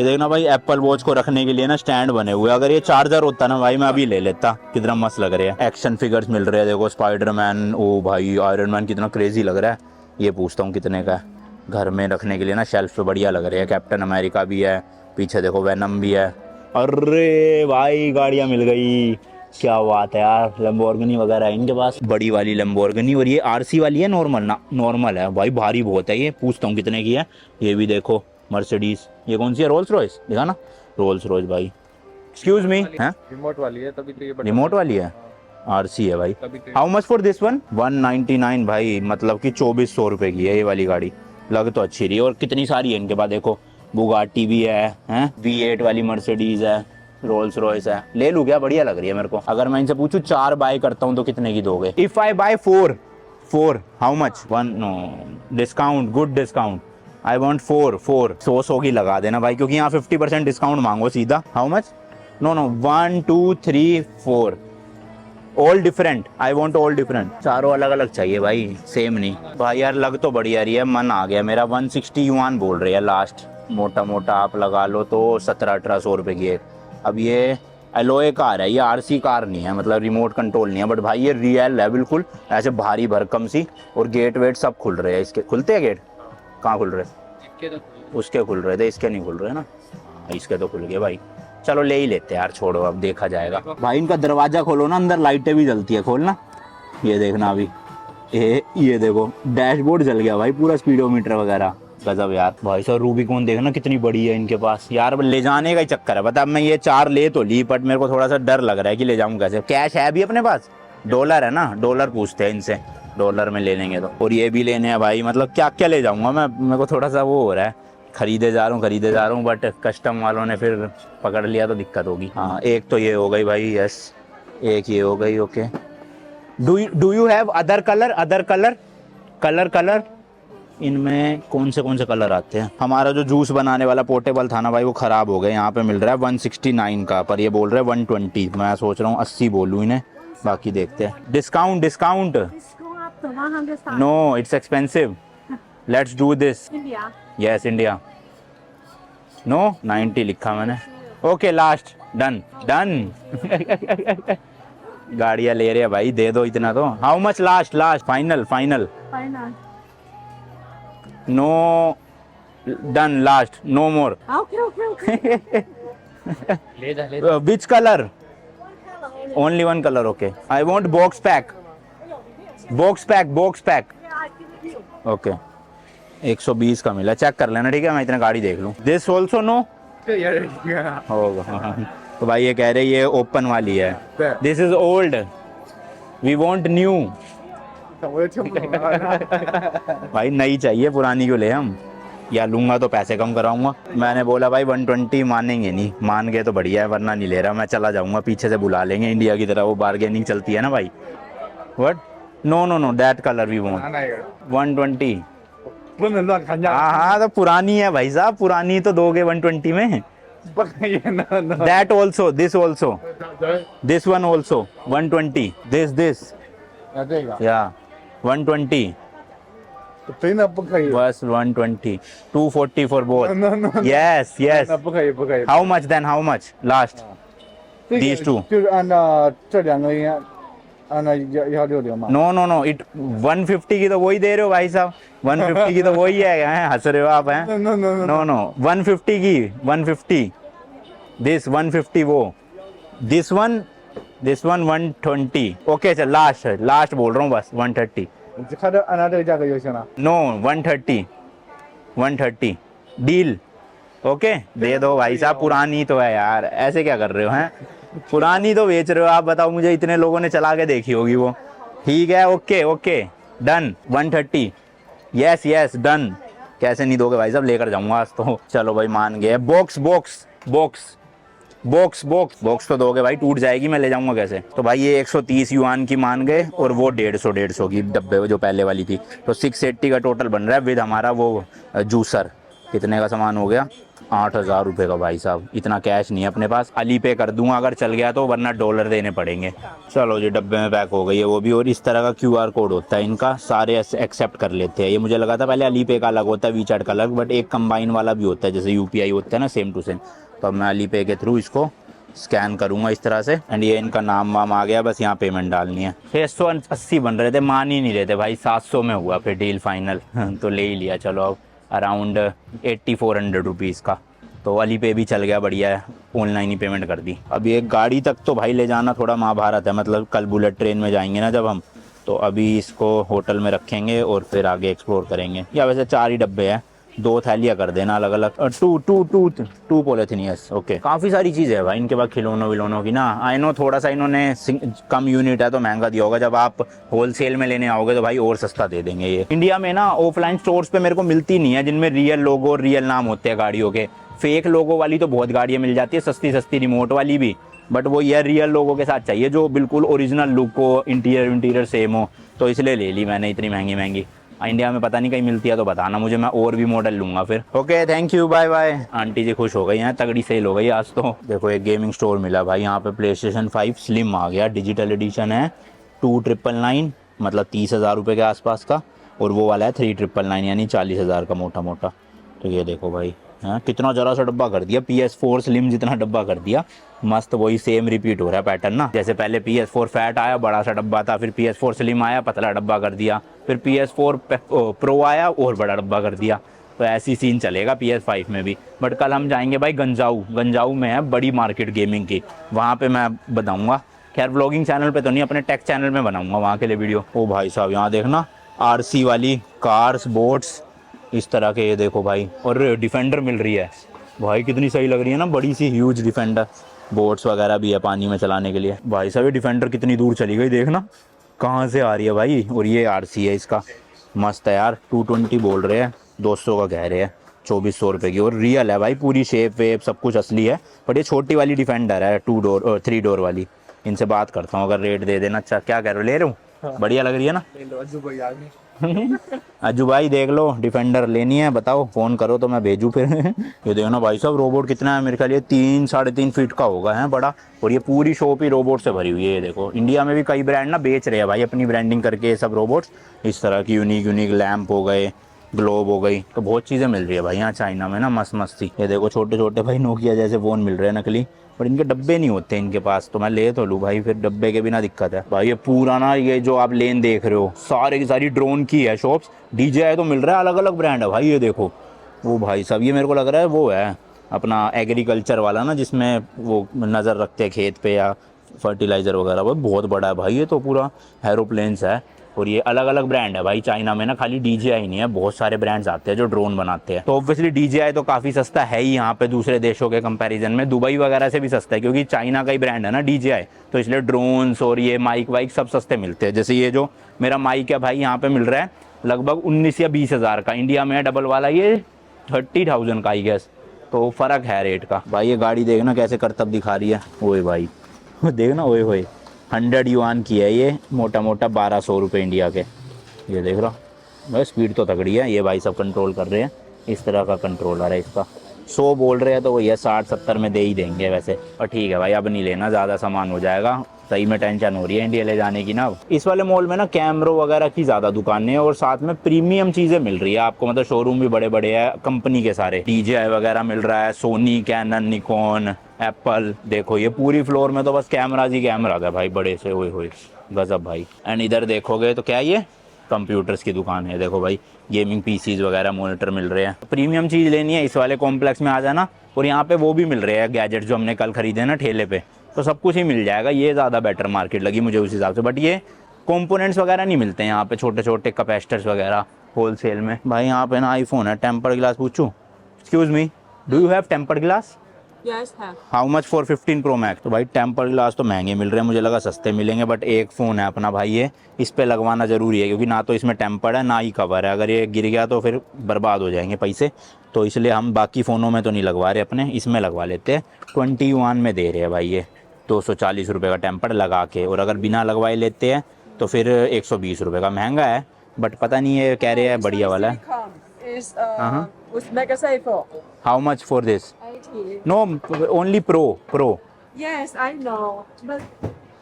ये देखना भाई, एप्पल वॉच को रखने के लिए ना स्टैंड बने हुए, अगर ये चार्जर होता ना भाई मैं अभी ले लेता। कितना मस्त लग रहा है। एक्शन फिगर्स मिल रहे हैं देखो, स्पाइडरमैन, ओ भाई आयरन मैन कितना क्रेजी लग रहा है। ये पूछता हूँ कितने का है। घर में रखने के लिए ना शेल्फ पे बढ़िया लग रहे हैं। कैप्टन अमेरिका भी है, पीछे देखो वेनम भी है। अरे भाई गाड़ियाँ मिल गई, क्या बात है यार। लैम्बोर्गिनी वगैरह है इनके पास, बड़ी वाली लैम्बोर्गिनी। और ये आरसी वाली है, नॉर्मल ना, नॉर्मल है भाई, भारी बहुत है ये। पूछता हूँ कितने की है। ये भी देखो मर्सिडीज, ये कौन सी है, रोल्स रॉयस दिखा ना, रोल्स रॉयस भाई। एक्सक्यूज मी, है रिमोट वाली है तभी तो ये रिमोट वाली है, आरसी है भाई। How much for this one? 199 भाई, मतलब कि 2400 रुपए की है ये वाली गाड़ी। लग तो अच्छी रही है। और कितनी सारी है इनके पास देखो, बुगाटी भी है V8 वाली मर्सिडीज है, रोल्स रॉयस है। ले लूँ क्या? बढ़िया लग रही है मेरे को। अगर मैं इनसे पूछूं 4 बाय करता हूँ तो कितने की दोगे? If I buy 4 how much? 1 no discount, good discount. I want 4 100 की लगा देना भाई, क्योंकि यहाँ 50% डिस्काउंट मांगो सीधा। How much? No 1 2 3 4 all different. I want all different. चारों अलग अलग चाहिए भाई, सेम नहीं भाई। यार लग तो बढ़िया रही है, मन आ गया मेरा। 160 युआन बोल रही है लास्ट, मोटा मोटा आप लगा लो तो 1700-1800 रुपए की है। अब ये एलोए कार है, ये आरसी कार नहीं है, मतलब रिमोट कंट्रोल नहीं है। बट भाई ये रियल है बिल्कुल, ऐसे भारी भरकम सी। और गेट वेट सब खुल रहे हैं इसके। खुलते हैं गेट? कहाँ खुल रहे? उसके खुल रहे थे, इसके नहीं खुल रहे ना। इसके तो खुल गए भाई। चलो ले ही लेते हैं यार, छोड़ो अब देखा जाएगा। भाई इनका दरवाजा खोलो ना, अंदर लाइटें भी जलती है, खोलना। ये देखना अभी, ये देखो डैशबोर्ड जल गया भाई पूरा, स्पीडोमीटर वगैरह। गजब यार। भाई साहब रूबिकॉन देखना कितनी बड़ी है इनके पास यार। ले जाने का ही चक्कर है, बता। मैं ये 4 ले तो ली, बट मेरे को थोड़ा सा डर लग रहा है कि ले जाऊँ कैसे। कैश है अभी अपने पास? डॉलर है ना, डॉलर पूछते हैं इनसे, डॉलर में ले लेंगे तो। और ये भी लेने हैं भाई, मतलब क्या क्या ले जाऊंगा मैं, मेरे को थोड़ा सा वो हो रहा है। खरीदे जा रहा हूँ बट कस्टम वालों ने फिर पकड़ लिया तो दिक्कत होगी। हाँ एक तो ये हो गई भाई, यस। एक ये हो गई, okay. Do you have other colour? इनमें कौन से कलर आते हैं? हमारा जो जूस बनाने वाला पोर्टेबल था ना भाई, वो खराब हो गया। यहाँ पे मिल रहा है 169 का, पर ये बोल रहे हैं 120। मैं सोच रहा हूँ 80 बोलूँ इन्हें, बाकी देखते हैं। Discount. No it's expensive, let's do this. Yes India. No 90 लिखा मैंने। Okay last, done. गाड़ियाँ ले रहे हैं भाई, दे दो इतना तो। How much? Last final. No done, last, no more. Which colour? Only 1 colour, okay. I want box pack. Okay 120 का मिला, चेक कर लेना ठीक है, मैं इतना गाड़ी देख लूँ। दिस ऑल्सो नो होगा। तो भाई ये कह रहे ये ओपन वाली है। This is old, we want new. भाई नई चाहिए, पुरानी क्यों ले हम। या लूंगा तो पैसे कम कराऊंगा। मैंने बोला भाई 120 मानेंगे नहीं, मान गए तो बढ़िया है, वरना नहीं ले रहा। मैं चला जाऊंगा, पीछे से बुला लेंगे इंडिया की तरह, वो बार्गेनिंग चलती है ना भाई। What? No that colour we want 120। हाँ तो पुरानी है भाई साहब, पुरानी तो दोगे 120 में। That also, this also, this one also 120। This या 120 बस 120। 240 for both. Yes how much then? How much last? These two. No it 150 की तो वही दे रहे हो भाई साहब, 150 की तो वही है, हंस रहे हो आप हैं। नो 150 की 150। दिस 150 वो, दिस वन 120। ओके चल लास्ट बोल रहा हूँ बस 130। No 130 deal. ओके दे दो भाई साहब, पुरानी तो है यार, ऐसे क्या कर रहे हो हैं। पुरानी तो बेच रहे हो आप, बताओ मुझे, इतने लोगों ने चला के देखी होगी वो। ठीक है ओके डन 130। Yes done. कैसे नहीं दोगे भाई साहब, लेकर जाऊंगा आज तो। चलो भाई मान गए। बॉक्स तो दोगे भाई, टूट जाएगी, मैं ले जाऊंगा कैसे। तो भाई ये 130 युआन की मान गए, और वो 150 की डब्बे जो पहले वाली थी। तो 680 का टोटल बन रहा है विद हमारा वो जूसर। कितने का सामान हो गया? 8,000 रुपये का भाई साहब, इतना कैश नहीं है अपने पास। अली पे कर दूंगा अगर चल गया तो, वरना डॉलर देने पड़ेंगे। चलो जी, डब्बे में पैक हो गई है वो भी। और इस तरह का QR कोड होता है इनका, सारे एक्सेप्ट कर लेते हैं। ये मुझे लगा था पहले अली पे का अलग होता है, वीचैट का अलग, बट एक कंबाइन वाला भी होता है जैसे UPI होता है ना, सेम टू सेम। तो अब मैं अली पे के थ्रू इसको स्कैन करूंगा इस तरह से, एंड ये इनका नाम वाम आ गया, बस यहाँ पेमेंट डालनी है। 680 बन रहे थे, मान ही नहीं रहे थे भाई, 700 में हुआ फिर डील फाइनल तो ले ही लिया। चलो अब अराउंड 8400 रुपीज़ का तो अली पे भी चल गया, बढ़िया है, ऑनलाइन ही पेमेंट कर दी। अभी एक गाड़ी तक तो भाई ले जाना थोड़ा महाभारत है, मतलब कल बुलेट ट्रेन में जाएंगे ना जब हम, तो अभी इसको होटल में रखेंगे और फिर आगे एक्सप्लोर करेंगे। या वैसे 4 ही डब्बे हैं, 2 थैलियाँ कर देना अलग अलग, टू पॉलिथीन, यस ओके। काफ़ी सारी चीज़ें है भाई इनके पास, खिलौनों विलोनों की ना। आई नो थोड़ा सा इन्होंने कम यूनिट है तो महंगा दिया होगा, जब आप होलसेल में लेने आओगे तो भाई और सस्ता दे देंगे। ये इंडिया में ना ऑफलाइन स्टोर्स पे मेरे को मिलती नहीं है जिनमें रियल लोगो और रियल नाम होते हैं गाड़ियों के। फेक लोगो वाली तो बहुत गाड़ियाँ मिल जाती है, सस्ती सस्ती रिमोट वाली भी, बट वो ये रियल लोगों के साथ चाहिए जो बिल्कुल ओरिजिनल लुक हो, इंटीरियर सेम हो, तो इसलिए ले ली मैंने इतनी महंगी महंगी। इंडिया में पता नहीं कहीं मिलती है तो बताना मुझे, मैं और भी मॉडल लूँगा फिर। Okay thank you, bye bye. Aunty ji खुश हो गई हैं, तगड़ी सेल हो गई आज तो। देखो एक गेमिंग स्टोर मिला भाई यहाँ पे, PlayStation 5 स्लिम आ गया, डिजिटल एडिशन है, 2999 मतलब 30,000 रुपये के आसपास का, और वो वाला है 3999 यानी 40,000 का मोटा मोटा। तो ये देखो भाई, हाँ कितना जरा सा डब्बा कर दिया, PS4 स्लिम जितना डब्बा कर दिया, मस्त। वही सेम रिपीट हो रहा है पैटर्न ना, जैसे पहले PS4 फैट आया बड़ा सा डब्बा था, फिर PS4 स्लिम आया पतला डब्बा कर दिया, फिर PS4 प्रो आया और बड़ा डब्बा कर दिया। तो ऐसी सीन चलेगा PS5 में भी। बट कल हम जाएंगे भाई गंजाऊ में है बड़ी मार्केट गेमिंग की, वहाँ पे मैं बताऊँगा। खैर व्लॉगिंग चैनल पे तो नहीं, अपने टेक चैनल में बनाऊँगा वहाँ के लिए वीडियो। ओ भाई साहब यहाँ देखना, RC वाली कार्स, बोट्स इस तरह के, ये देखो भाई। और डिफेंडर मिल रही है भाई, कितनी सही लग रही है ना, बड़ी सी ह्यूज डिफेंडर। बोट्स वगैरह भी है पानी में चलाने के लिए। भाई साहब ये डिफेंडर कितनी दूर चली गई, देखना कहाँ से आ रही है भाई। और ये RC है इसका, मस्त है यार। 220 बोल रहे हैं, 200 का कह रहे हैं, 2400 रुपये की। और रियल है भाई, पूरी शेप वेप सब कुछ असली है। बट ये छोटी वाली डिफेंडर है, 2 डोर और 3 डोर वाली। इनसे बात करता हूँ, अगर रेट दे देना। अच्छा क्या कह रहे हो, ले रहे हूँ? हाँ। बढ़िया लग रही है ना। अज्जू भाई देख लो, डिफेंडर लेनी है बताओ, फ़ोन करो तो मैं भेजूँ फिर ये देखो ना भाई साहब, रोबोट कितना है, मेरे ख्याल ये 3-3.5 फीट का होगा है बड़ा। और ये पूरी शॉप ही रोबोट से भरी हुई है। ये देखो इंडिया में भी कई ब्रांड ना बेच रहे हैं भाई अपनी ब्रांडिंग करके ये सब रोबोट्स। इस तरह की यूनिक लैंप हो गए, ग्लोब हो गई, तो बहुत चीज़ें मिल रही है भाई यहाँ चाइना में ना, मस्त मस्ती। ये देखो छोटे छोटे भाई नोकिया जैसे फ़ोन मिल रहे हैं नकली, पर इनके डब्बे नहीं होते इनके पास, तो मैं ले तो लूँ भाई, फिर डब्बे के बिना दिक्कत है भाई। ये पूरा ना, ये जो आप लेन देख रहे हो सारे की सारी ड्रोन की है शॉप्स। DJI तो मिल रहा है, अलग अलग ब्रांड है भाई। ये देखो वो भाई साहब, ये मेरे को लग रहा है वो है अपना एग्रीकल्चर वाला ना, जिसमें वो नज़र रखते हैं खेत पे या फर्टिलाइज़र वगैरह। वो बहुत बड़ा है भाई, ये तो पूरा एरोप्लेन्स है। और ये अलग अलग ब्रांड है भाई चाइना में ना, खाली DJI नहीं है, बहुत सारे ब्रांड्स आते हैं जो ड्रोन बनाते हैं। तो ऑब्वियसली DJI तो काफ़ी सस्ता है ही यहाँ पे दूसरे देशों के कंपैरिजन में, दुबई वगैरह से भी सस्ता है, क्योंकि चाइना का ही ब्रांड है ना DJI, तो इसलिए ड्रोन्स और ये माइक वाइक सब सस्ते मिलते हैं। जैसे ये जो मेरा माइक है भाई, यहाँ पे मिल रहा है लगभग 19 या 20 हज़ार का, इंडिया में है डबल वाला ये 30,000 का आई गेस, तो फ़र्क है रेट का। भाई ये गाड़ी देखना कैसे करतब दिखा रही है, ओए भाई देखना, ओए होए 100 युआन की है ये, मोटा मोटा 1200 रुपये इंडिया के। ये देख रहा भाई, स्पीड तो तगड़ी है। ये भाई सब कंट्रोल कर रहे हैं, इस तरह का कंट्रोलर है इसका। 100 बोल रहे हैं तो वही है, 60-70 में दे ही देंगे वैसे। और ठीक है भाई, अब नहीं लेना, ज़्यादा सामान हो जाएगा। सही में टेंशन हो रही है इंडिया ले जाने की ना। इस वाले मॉल में ना कैमरों वगैरह की ज़्यादा दुकानें हैं, और साथ में प्रीमियम चीज़ें मिल रही है आपको, मतलब शोरूम भी बड़े बड़े हैं कंपनी के सारे। DJI वगैरह मिल रहा है, सोनी, कैनन, निकॉन, एप्पल। देखो ये पूरी फ्लोर में तो बस कैमराज ही कैमरा है भाई, बड़े से, ओए होए गजब भाई। एंड इधर देखोगे तो क्या ये कंप्यूटर्स की दुकान है। देखो भाई गेमिंग PCs वगैरह, मॉनिटर मिल रहे हैं। प्रीमियम चीज़ लेनी है इस वाले कॉम्प्लेक्स में आ जाना। और यहाँ पे वो भी मिल रहे हैं गैजेट जो हमने कल खरीदे ना ठेले पे, तो सब कुछ ही मिल जाएगा। ये ज़्यादा बेटर मार्केट लगी मुझे उस हिसाब से। बट ये कंपोनेंट्स वगैरह नहीं मिलते यहाँ पे, छोटे छोटे कैपेसिटर्स वगैरह होलसेल में। भाई यहाँ पे ना आईफोन है, टेम्पर्ड ग्लास पूछूं? Excuse me, do you have tempered glass? Yes, have. How much for 15 Pro Max? तो भाई टेम्पर्ड ग्लास तो महंगे मिल रहे हैं, मुझे लगा सस्ते मिलेंगे, बट एक फ़ोन है अपना भाई, ये इस पे लगवाना ज़रूरी है, क्योंकि ना तो इसमें टेम्पर्ड है ना ही कवर है। अगर ये गिर गया तो फिर बर्बाद हो जाएंगे पैसे, तो इसलिए हम बाकी फ़ोनों में तो नहीं लगवा रहे, अपने इसमें लगवा लेते हैं। 20 युआन में दे रहे हैं भाई ये, 240 रुपये का टेम्पर्ड लगा के। और अगर बिना लगवाए लेते हैं तो फिर 120 रुपये का। महंगा है बट पता नहीं, ये कह रहे हैं बढ़िया वाला है। is Uh-huh. with MagSafe for How much for this? 80. No, only pro Yes, I know. But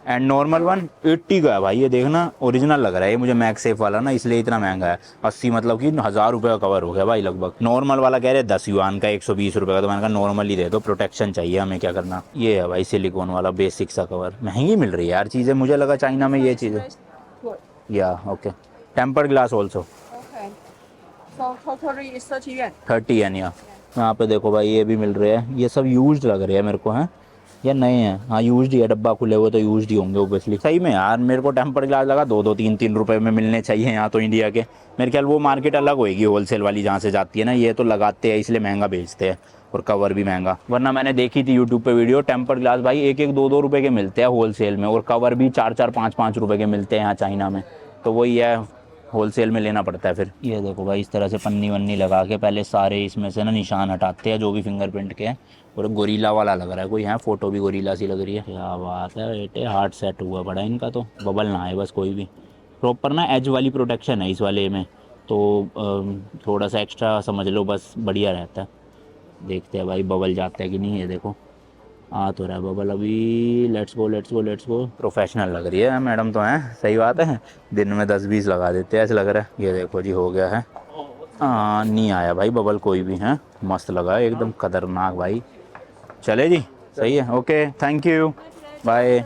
and normal one 80 का है भाई। ये देखना ओरिजिनल लग रहा है ये मुझे, मैगसेफ वाला ना, इसलिए इतना महंगा है। 80 मतलब कि 1000 रुपये का कवर हो गया भाई लगभग। नॉर्मल वाला कह रहे 10 युआन का 120 रुपये का, तो मैंने कहा नॉर्मल ही दे दो, प्रोटेक्शन चाहिए हमें, क्या करना। ये है भाई सिलिकॉन वाला बेसिक सा कवर। महंगी मिल रही है यार चीज़ें, मुझे लगा चाइना में ये चीज़ें। good. या okay, tempered glass also Okay. So totally is 30 yuan. 30 एन। यहाँ पे देखो भाई ये भी मिल रहे हैं, ये सब यूज्ड लग रहे हैं मेरे को, हैं या नए हैं? हाँ यूज्ड ही है, डब्बा खुले हुए तो यूज्ड ही होंगे ओबियसली। सही में यार मेरे को टेम्पर्ड ग्लास लगा 2-3 रुपए में मिलने चाहिए यहाँ तो इंडिया के। मेरे ख्याल वो मार्केट अलग होएगी होलसेल वाली जहाँ से जाती है ना, ये तो लगाते हैं इसलिए महंगा बेचते हैं, और कवर भी महंगा। वरना मैंने देखी थी यूट्यूब पे वीडियो, टेम्पर्ड ग्लास भाई 1-2 रुपए के मिलते हैं होलसेल में, और कवर भी 4-5 रुपए के मिलते हैं यहाँ चाइना में। तो वही है, होलसेल में लेना पड़ता है फिर। ये देखो भाई इस तरह से पन्नी वन्नी लगा के पहले सारे इसमें से ना निशान हटाते हैं जो भी फिंगरप्रिंट के हैं। और गोरीला वाला लग रहा है कोई, है फोटो भी गोरीला सी लग रही है। क्या बात है बेटे, हार्ट सेट हुआ पड़ा इनका तो, बबल ना आए बस कोई भी। प्रॉपर ना एज वाली प्रोटेक्शन है इस वाले में, तो थोड़ा सा एक्स्ट्रा समझ लो बस, बढ़िया रहता है। देखते हैं भाई बबल जाता है कि नहीं। ये देखो आ तो रहा है बबल अभी। Let's go. प्रोफेशनल लग रही है मैडम तो, हैं सही बात है, दिन में 10-20 लगा देते हैं ऐसे लग रहा है। ये देखो जी हो गया है। हाँ नहीं आया भाई बबल कोई भी, हैं मस्त लगा है एकदम खतरनाक भाई। चले जी, सही है, okay thank you bye.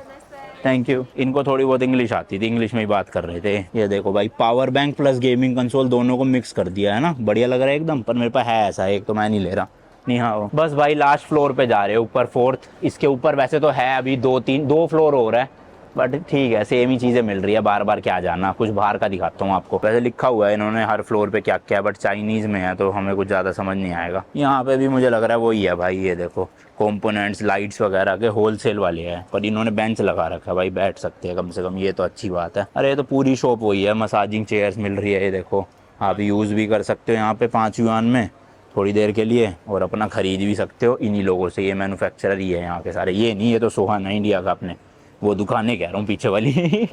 Thank you. इनको थोड़ी बहुत इंग्लिश आती थी, इंग्लिश में ही बात कर रहे थे। ये देखो भाई power bank plus gaming console दोनों को मिक्स कर दिया है ना, बढ़िया लग रहा है एकदम। पर मेरे पास है ऐसा एक, तो मैं नहीं ले रहा। नहीं हाँ बस भाई लास्ट फ्लोर पे जा रहे हैं, ऊपर 4th। इसके ऊपर वैसे तो है अभी 2 फ्लोर हो रहा है, बट ठीक है सेम ही चीज़ें मिल रही है, बार बार क्या जाना। कुछ बाहर का दिखाता हूँ आपको। वैसे लिखा हुआ है इन्होंने हर फ्लोर पे क्या क्या, बट चाइनीज़ में है तो हमें कुछ ज़्यादा समझ नहीं आएगा। यहाँ पे भी मुझे लग रहा है वही है भाई। ये देखो कंपोनेंट्स लाइट्स वगैरह के होलसेल वाले हैं, पर इन्होंने बेंच लगा रखा है भाई, बैठ सकते हैं कम से कम, ये तो अच्छी बात है। अरे ये तो पूरी शॉप वही है, मसाजिंग चेयर्स मिल रही है। ये देखो आप यूज़ भी कर सकते हो यहाँ पे 5 युआन में थोड़ी देर के लिए, और अपना ख़रीद भी सकते हो इन्हीं लोगों से। ये मैन्युफैक्चरर ही है यहाँ के सारे, ये नहीं, ये तो सोहान है इंडिया का, अपने वो दुकानें कह रहा हूँ पीछे वाली।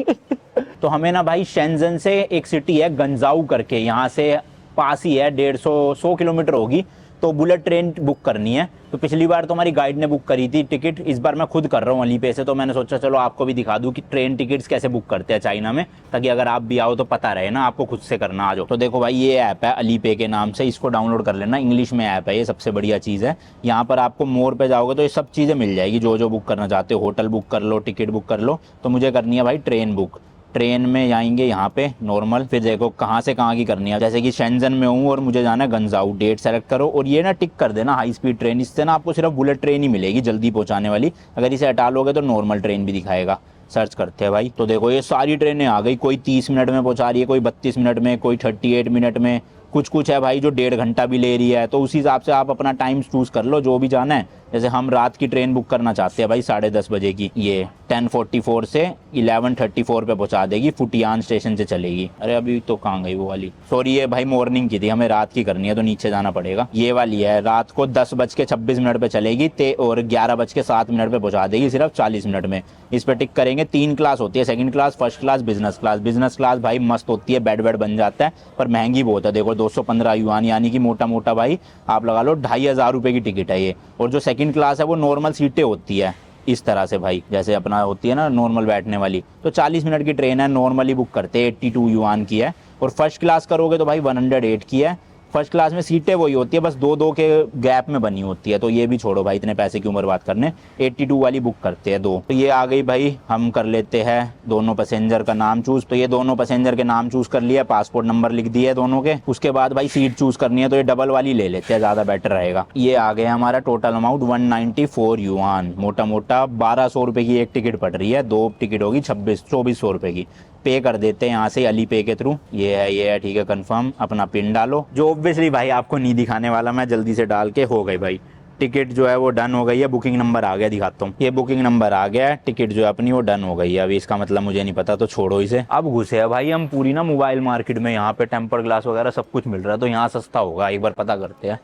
तो हमें ना भाई शेंजन से एक सिटी है गंजाऊ करके, यहाँ से पास ही है, 150 किलोमीटर होगी, तो बुलेट ट्रेन बुक करनी है। तो पिछली बार तो हमारी गाइड ने बुक करी थी टिकट, इस बार मैं खुद कर रहा हूँ अली पे से। तो मैंने सोचा चलो आपको भी दिखा दूँ कि ट्रेन टिकट्स कैसे बुक करते हैं चाइना में, ताकि अगर आप भी आओ तो पता रहे ना आपको, खुद से करना आ जाओ। तो देखो भाई ये ऐप है अली पे के नाम से, इसको डाउनलोड कर लेना, इंग्लिश में ऐप है ये, सबसे बढ़िया चीज़ है। यहाँ पर आपको मोर पे जाओगे तो ये सब चीज़ें मिल जाएगी जो जो बुक करना चाहते हो। होटल बुक कर लो, टिकट बुक कर लो। तो मुझे करनी है भाई ट्रेन बुक। ट्रेन में जाएंगे यहाँ पे नॉर्मल, फिर देखो कहाँ से कहाँ की करनी है। जैसे कि शेंजन में हूँ और मुझे जाना है गंजाऊ, डेट सेलेक्ट करो और ये ना टिक कर देना हाई स्पीड ट्रेन। इससे ना आपको सिर्फ बुलेट ट्रेन ही मिलेगी जल्दी पहुँचाने वाली, अगर इसे हटा लोगे तो नॉर्मल ट्रेन भी दिखाएगा। सर्च करते हैं भाई, तो देखो ये सारी ट्रेनें आ गई, कोई 30 मिनट में पहुँचा रही है, कोई 32 मिनट में, कोई 38 मिनट में, कुछ है भाई जो 1.5 घंटा भी ले रही है। तो उस हिसाब से आप अपना टाइम चूज़ कर लो जो भी जाना है। जैसे हम रात की ट्रेन बुक करना चाहते हैं भाई 10:30 बजे की, ये 10:44 से 11:34 पे पहुंचा देगी, फुटियान स्टेशन से चलेगी। अरे अभी तो कहाँ गई वो वाली, सॉरी ये भाई मॉर्निंग की थी, हमें रात की करनी है तो नीचे जाना पड़ेगा। ये वाली है रात को 10:26 पे चलेगी और 11:07 पे पहुंचा देगी सिर्फ 40 मिनट में। इस पर टिक करेंगे। 3 क्लास होती है, second class, first class, business class. Business class भाई मस्त होती है, बेड बन जाता है, पर महंगी बहुत है। देखो 215 युआन, यानी कि मोटा मोटा भाई आप लगा लो 2500 रुपये की टिकट है ये। और जो सेकंड क्लास है वो नॉर्मल सीटें होती है इस तरह से भाई, जैसे अपना होती है ना नॉर्मल बैठने वाली। तो 40 मिनट की ट्रेन है, नॉर्मली बुक करते हैं 82 युआन की है। और फर्स्ट क्लास करोगे तो भाई 108 की है। फर्स्ट क्लास में सीटें वही होती है, बस 2-2 के गैप में बनी होती है। तो ये भी छोड़ो भाई, इतने पैसे की उम्र बात करने, 82 वाली बुक करते हैं 2। तो ये आ गई भाई, हम कर लेते हैं दोनों पैसेंजर का नाम चूज। तो ये दोनों पैसेंजर के नाम चूज कर लिया, पासपोर्ट नंबर लिख दिए दोनों के। उसके बाद भाई सीट चूज करनी है, तो ये डबल वाली ले लेते हैं, ज़्यादा बेटर रहेगा। ये आ गया हमारा टोटल अमाउंट 194 युआन, मोटा मोटा 1200 रुपये की एक टिकट पड़ रही है। 2 टिकट होगी 2400 रुपये की। पे कर देते हैं यहाँ से अली पे के थ्रू। ये है ठीक है, कंफर्म। अपना पिन डालो, जो ऑब्वियसली भाई आपको नहीं दिखाने वाला मैं, जल्दी से डाल के हो गई भाई। टिकट जो है वो डन हो गई है, बुकिंग नंबर आ गया, दिखाता हूँ। ये बुकिंग नंबर आ गया है, टिकट जो है अपनी वो डन हो गई है। अभी इसका मतलब मुझे नहीं पता, तो छोड़ो इसे। अब घुसे हैं भाई हम पूरी ना मोबाइल मार्केट में। यहाँ पे टेम्पर्ड ग्लास वगैरह सब कुछ मिल रहा है, तो यहाँ सस्ता होगा, एक बार पता करते हैं।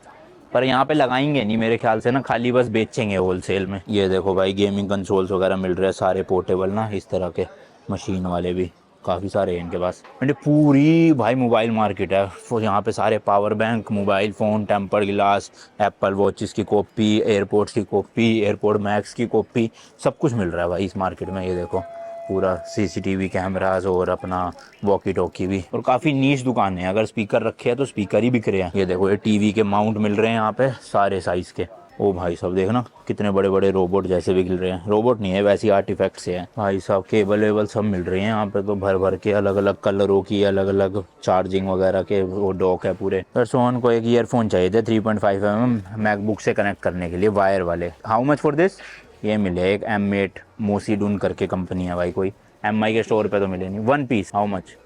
पर यहाँ पे लगाएंगे नहीं मेरे ख्याल से ना, खाली बस बेचेंगे होलसेल में। ये देखो भाई गेमिंग कंसोल्स वगैरह मिल रहे हैं सारे पोर्टेबल ना, इस तरह के मशीन वाले भी काफ़ी सारे हैं इनके पास। एंड पूरी भाई मोबाइल मार्केट है। तो यहाँ पे सारे power bank, mobile phone, temper glass, Apple watches की कॉपी, एयरपोर्ट्स की कॉपी, एयरपोर्ट मैक्स की कॉपी, सब कुछ मिल रहा है भाई इस मार्केट में। ये देखो पूरा सीसीटीवी कैमराज और अपना वॉकी टॉकी भी, और काफ़ी नीश दुकान है। अगर स्पीकर रखे हैं तो स्पीकर ही बिक रहे हैं। ये देखो ये टीवी के माउंट मिल रहे हैं यहाँ पे सारे साइज़ के। ओ भाई साहब देखना कितने बड़े बड़े रोबोट जैसे भी मिल रहे हैं। रोबोट नहीं है वैसे, आर्टिफैक्ट से हैं भाई साहब। केबल वेबल सब मिल रहे हैं यहाँ पे तो भर भर के, अलग अलग कलरों की, अलग अलग चार्जिंग वगैरह के वो डॉक है पूरे। पर सोहन को एक ईयरफोन चाहिए थे 3.5 mm मैकबुक से कनेक्ट करने के लिए, वायर वाले। How much for this? ये मिले एक M8 मोसीडून करके कंपनी है भाई कोई, MI के स्टोर पे तो मिले नहीं। 1 पीस हाउ मच?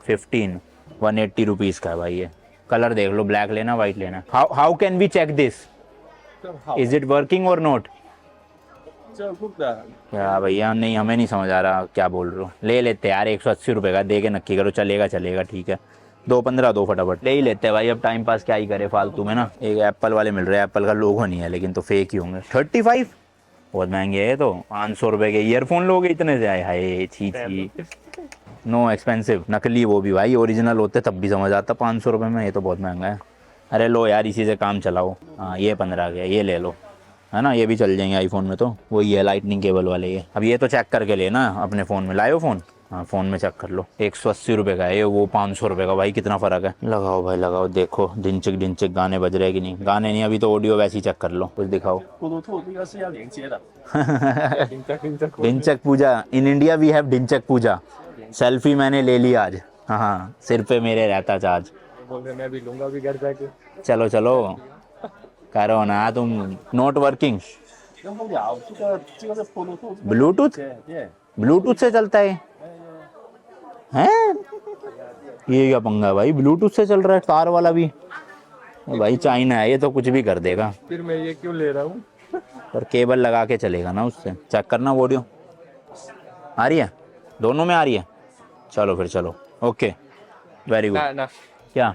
15, 180 रुपीज़ का है भाई ये। कलर देख लो, ब्लैक लेना वाइट लेना। How can we check this? Is it working और नॉट? क्या भैया, नहीं हमें नहीं समझ आ रहा क्या बोल रहे हो। ले लेते यार, 180 रुपये का दे के नक्की करो, चलेगा चलेगा ठीक है। 2.15 दो फटाफट ले ही लेते हैं भाई, अब टाइम पास क्या ही करे फालतू में ना। एक एप्पल वाले मिल रहे हैं, एप्पल का लोगो नहीं है लेकिन तो फेक ही होंगे। 35 बहुत महंगे है। तो 500 रुपये के ईयरफोन लोगे इतने से? आए हाय छी छी। नो एक्सपेंसिव, नकली वो भी भाई, ओरिजिनल होते तब भी समझ आता 500 रुपये में। ये तो बहुत महंगा है। अरे लो यार इसी से काम चलाओ। हाँ ये 15 के, ये ले लो, है ना, ये भी चल जाएंगे आईफोन में। तो वही है लाइटनिंग केबल वाले ये। अब ये तो चेक करके लेना अपने फ़ोन में। लाए हो फ़ोन? हाँ फ़ोन में चेक कर लो। 180 रुपये का है ये, वो 500 रुपये का। भाई कितना फ़र्क है। लगाओ भाई लगाओ, देखो डिंचक डिंचक गाने बज रहे हैं कि नहीं। गाने नहीं, अभी तो ऑडियो वैसे ही चेक कर लो। कुछ दिखाओ। Dhinchak Pooja in India we have Dhinchak Pooja. Selfie मैंने ले ली आज। हाँ सिर पे मेरे रहता चार्ज। मैं भी लूंगा भी घर जाके। चलो चलो करो ना तुम। Not working. ब्लूटूथ? ब्लूटूथ से चलता है? हैं? ये क्या पंगा भाई, ब्लूटूथ से चल रहा है तार वाला भी? भाई चाइना है ये तो कुछ भी कर देगा। फिर मैं ये क्यों ले रहा हूँ? पर केबल लगा के चलेगा ना उससे। चेक करना ऑडियो आ रही है, दोनों में आ रही है। चलो फिर चलो, ओके वेरी गुड। ना क्या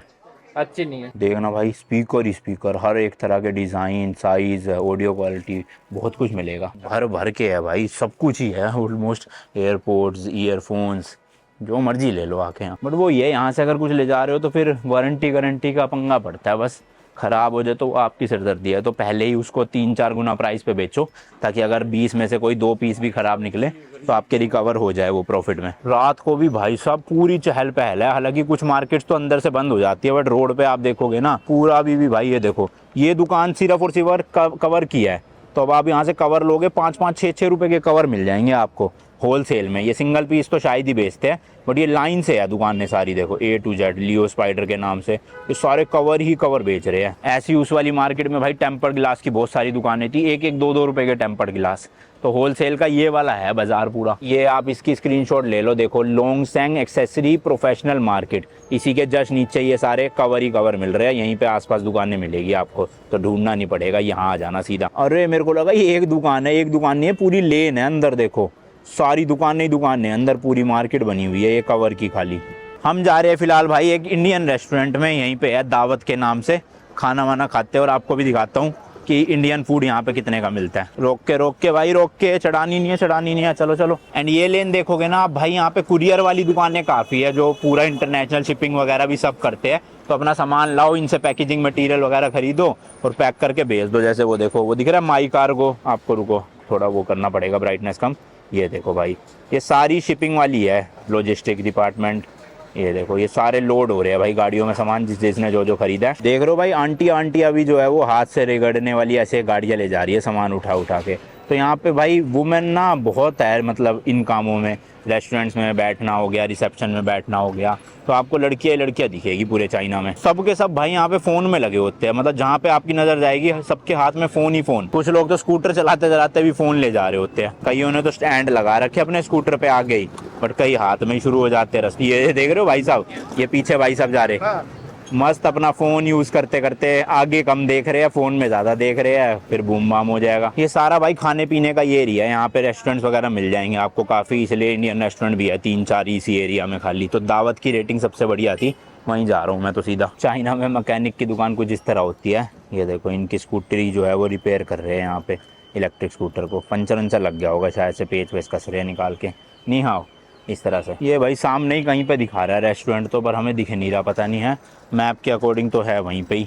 अच्छी नहीं है। देखना भाई, स्पीकर ही स्पीकर, हर एक तरह के डिज़ाइन, साइज़, ऑडियो क्वालिटी, बहुत कुछ मिलेगा। भर भर के है भाई, सब कुछ ही है ऑलमोस्ट। एयरपोर्ट्स, ईयरफोन्स, जो मर्जी ले लो आके यहाँ। बट वो ये यहाँ से अगर कुछ ले जा रहे हो तो फिर वारंटी का पंगा पड़ता है। बस ख़राब हो जाए तो वो आपकी सिरदर्दी है। तो पहले ही उसको 3-4 गुना प्राइस पे बेचो, ताकि अगर 20 में से कोई 2 पीस भी ख़राब निकले तो आपके रिकवर हो जाए वो प्रॉफिट में। रात को भी भाई साहब पूरी चहल पहल है। हालांकि कुछ मार्केट्स तो अंदर से बंद हो जाती है, बट रोड पे आप देखोगे ना पूरा भी भाई। ये देखो ये दुकान सिर्फ और सिर्फ कवर की है। तो अब आप यहाँ से कवर लोगे 5-5, 6-6 रुपये के कवर मिल जाएंगे आपको होलसेल में। ये सिंगल पीस तो शायद ही बेचते हैं, बट ये लाइन से है दुकान ने सारी। देखो A to Z Leo spider के नाम से ये सारे कवर ही कवर बेच रहे हैं। ऐसी उस वाली मार्केट में भाई टेम्पर गिलास की बहुत सारी दुकानें थी, 1-1, 2-2 रुपये के टेम्पर गिलास। तो होलसेल का ये वाला है बाजार पूरा। ये आप इसकी स्क्रीनशॉट ले लो, देखो लोंगसेंग एक्सेसरी प्रोफेशनल मार्केट, इसी के जस्ट नीचे ये सारे कवर ही कवर मिल रहे हैं। यहीं पे आसपास दुकानें मिलेगी आपको, तो ढूंढना नहीं पड़ेगा, यहाँ आ जाना सीधा। अरे मेरे को लगा ये एक दुकान है, एक दुकान नहीं है, पूरी लेन है अंदर। देखो सारी दुकानें ही दुकानें अंदर, पूरी मार्केट बनी हुई है ये कवर की खाली। हम जा रहे हैं फिलहाल भाई एक इंडियन रेस्टोरेंट में, यहीं पे है दावत के नाम से, खाना वाना खाते हैं। और आपको भी दिखाता हूँ कि इंडियन फूड यहाँ पे कितने का मिलता है। रोक के भाई रोक के, चढ़ानी नहीं है, चलो चलो। एंड ये लेन देखोगे ना आप भाई, यहाँ पे कुरियर वाली दुकानें काफ़ी है जो पूरा इंटरनेशनल शिपिंग वगैरह भी सब करते हैं। तो अपना सामान लाओ, इनसे पैकेजिंग मटेरियल वगैरह खरीदो और पैक करके भेज दो। जैसे वो देखो वो दिख रहा है माई कार्गो, आपको रुको थोड़ा वो करना पड़ेगा ब्राइटनेस कम। ये देखो भाई ये सारी शिपिंग वाली है, लॉजिस्टिक डिपार्टमेंट। ये देखो ये सारे लोड हो रहे हैं भाई गाड़ियों में सामान, जिसने जो खरीदा है। देख रहे हो भाई आंटी अभी जो है वो हाथ से रगड़ने वाली ऐसे गाड़ियाँ ले जा रही है सामान उठा के। तो यहाँ पे भाई वुमेन ना बहुत है, मतलब इन कामों में, रेस्टोरेंट्स में बैठना हो गया, रिसेप्शन में बैठना हो गया, तो आपको लड़कियाँ दिखेगी पूरे चाइना में। सब के सब भाई यहाँ पे फ़ोन में लगे होते हैं, मतलब जहाँ पे आपकी नज़र जाएगी सबके हाथ में फ़ोन ही फ़ोन। कुछ लोग तो स्कूटर चलाते भी फ़ोन ले जा रहे होते हैं, कईयों ने तो स्टैंड लगा रखे अपने स्कूटर पे आगे ही, बट कई हाथ में ही शुरू हो जाते हैं रस्ते। ये देख रहे हो भाई साहब, ये पीछे भाई साहब जा रहे मस्त अपना फ़ोन यूज़ करते आगे कम देख रहे हैं, फ़ोन में ज़्यादा देख रहे हैं, फिर बूम बाम हो जाएगा। ये सारा भाई खाने पीने का ये एरिया है, यहाँ पे रेस्टोरेंट्स वगैरह मिल जाएंगे आपको काफ़ी, इसलिए इंडियन रेस्टोरेंट भी है 3-4 इसी एरिया में खाली। तो दावत की रेटिंग सबसे बढ़िया थी, वहीं जा रहा हूँ मैं तो सीधा। चाइना में मैकेनिक की दुकान कुछ इस तरह होती है। ये देखो इनकी स्कूटरी जो है वो रिपेयर कर रहे हैं यहाँ पे, इलेक्ट्रिक स्कूटर को पंचर वंचर लग गया होगा शायद से, पेच वेच कस रहे हैं निकाल के। नहीं हाँ इस तरह से। ये भाई सामने ही कहीं पे दिखा रहा है रेस्टोरेंट तो, पर हमें दिख नहीं रहा, पता नहीं है। मैप के अकॉर्डिंग तो है वहीं पे ही।